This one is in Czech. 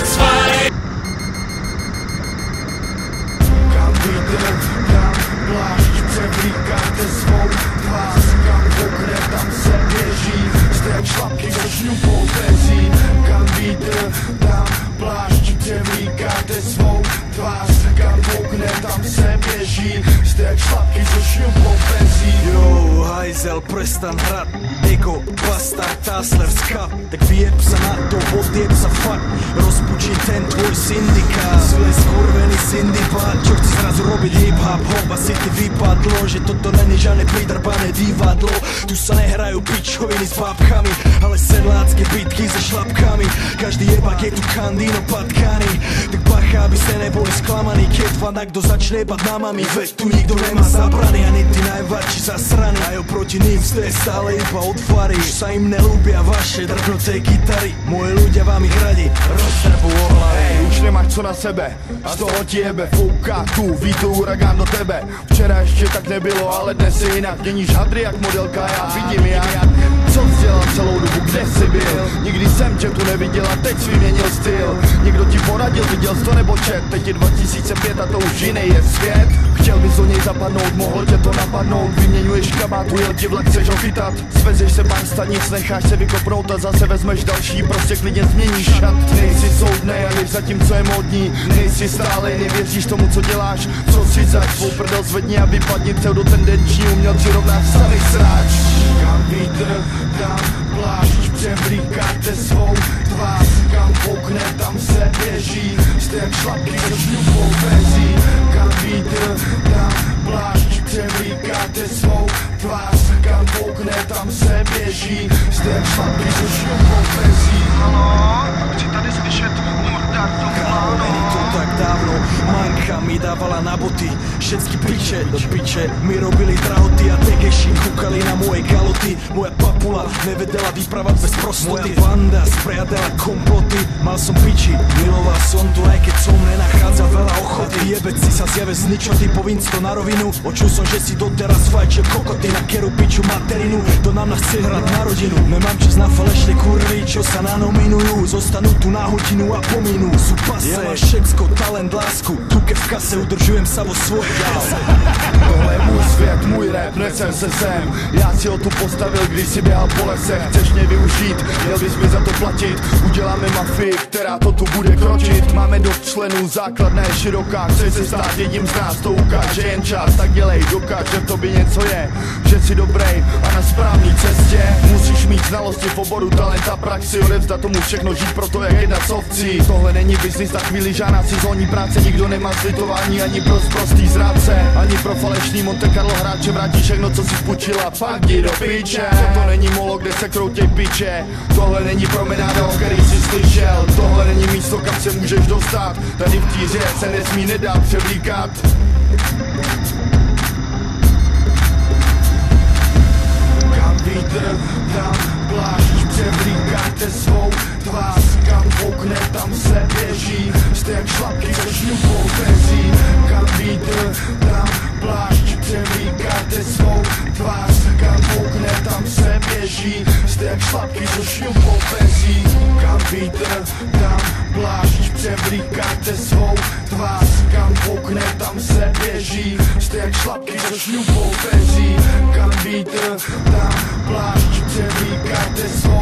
zwei. Kam vítr, tam plášť, převlíkáte svou tvář. Kam okne, tam se běží, jste jak šlapky do šňupou pezí. Kam vítr, tam plášť, převlíkáte svou tvář. Kam okne, tam se běží, jste jak šlapky do šňupou pezí. Jo, hajzel, prestan hrad, ego, bastard, Tassler, skap. Tak vyjeb sa na to, odjeb sa fakt, rozpučí ten tvoj syndikát. Zle skurvený syndipát, čo chci zrazu robiť hip-hop, hop, asi ti vypadlo, že toto není žádné pridrbané divadlo. Tu sa nehrajú pičoviny s bábkami, ale sedlácké bitky so šlapkami. Každý jebak je tu kandíno patkaný, tak bacha, aby ste neboli sklamaní, keď vám nakto začne jebať námami. Veď tu nikto nemá zabrany, ani ty najväčší zasraný. Aj oproti ním ste stále iba odfary. Už sa im nelúbia vaše drbnuté gitary, moje ľudia vám ich radi roztrbu o hlavy. Hej, už nemáš co na sebe, z toho ti jebe, fouká tu vítr uragán do tebe. Včera ještě tak nebylo, ale dnes je jinak. Měníš hadry jak modelka, já vidím jak. Co jsi dělal celou dobu, kde jsi byl? Nikdy jsem tě tu neviděl a teď jsi vyměnil styl. Někdo ti poradil, viděl jsi to nebo čet? Teď je 2005 a to už jiný je svět. Chtěl bys do něj zapadnout, mohl tě to napadnout. Vyměňuješ kabát, ujel ti vlak, chceš ho chytat. Svezeš se pár stanic, necháš se vykopnout a zase vezmeš další, prostě klidně změníš šat. Nejsi soudnej a jdeš za tím, co je módní. Nejsi stálej, nevěříš tomu, co děláš. Co si zač, svou prdel zvedni a vypadni pseudotendenční umělci rovná vstanej sráč. Kam vítr, tam plášť, převlíkáte svou tvář. Kam okne, tam se běží, jste jak šlapky do šňupou pezí. Kam vítr, tam plášť, převlíkáte svou tvář. Kam okne, tam se běží, jste jak šlapky do šňupou pezí. Haló, chci tady slyšet mordárnu plánu. Není to tak dávno, manka mi dávala na boty. Všetky piče, do piče mi robili drahoty a tegeši kúkali na moje galoty. Moja papula nevedela vyprávať bez prostoty. Moja banda spriadala komploty, mal som piči, miloval som tu, aj keď som nenachádzal veľa ochoty. Jebec si sa zjave z ničoty, povinc to na rovinu. Počul som, že si doteraz fajčil kokoty na keru piču materinu. To nám chce hrať na rodinu. Nemám čas na falešné kurvy, čo sa nanominujú. Zostanú tu na hodinu a pominú. Sú pase, ja mám všetko, talent, lásku. Tuke v kase, udržujem sa vo svojej kase. Tohle je můj svět, můj rap, nesem se sem. Já si ho tu postavil, když si běhal po lese. Chceš mě využít, měl bys mi za to platit. Uděláme mafii, která to tu bude kročit. Máme dost členů, základna je široká. Chceš se stát jedním z nás, to ukáže jen čas. Tak dělej, dokáž, že v tobě něco je. Že jsi dobrej a na správný cestě. Musíš mít znalosti v oboru, talent a praxi. Odevzdat tomu všechno, žít proto jak jedna z ovcí. Tohle není biznis, na chvíli žádná sezónní práce. Nikdo nemá slitování ani pro prostý zrádce, ani pro falešný Monte Carlo hráče. Vrátí všechno, co si půjčila, pak jdi do piče. Toto není molo, kde se kroutěj piče. Tohle není promenáda, o který jsi slyšel. Tohle není místo, kam se můžeš dostat. Tady v tíře se nesmí nedát převlíkat. Kam vítr, tam plášť, převlíkáte svou tvář. Kam okne, tam se běží, jste jak šlapky do šňupou pezí. Kam vítr, tam plášť, převlíkáte svou tvář. Kam okne, tam se běží, jste jak šlapky do šňupou pezí. Kam vítr, tam plášť, převlíkáte svou tvář. Kam okne, tam se běží, jste jak šlapky do šňupou pezí. Kam vítr, tam plášť, převlíkáte svou